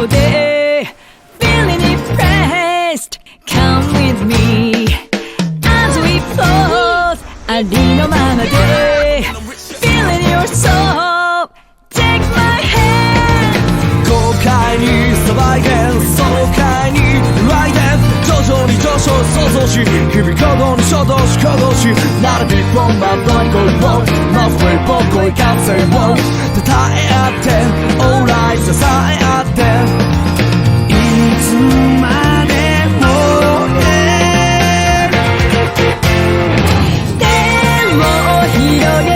顔で Feeling impressed Come with me As we float ありのままで Feeling your soul Take my hand 豪快に騒いで爽快に来電徐々に上昇想像し日々行動に衝動し行動しなる日本まどに恋をマウスウェイボー恋感性をたえ合ってオーライ支え合っていつまでも手を広げ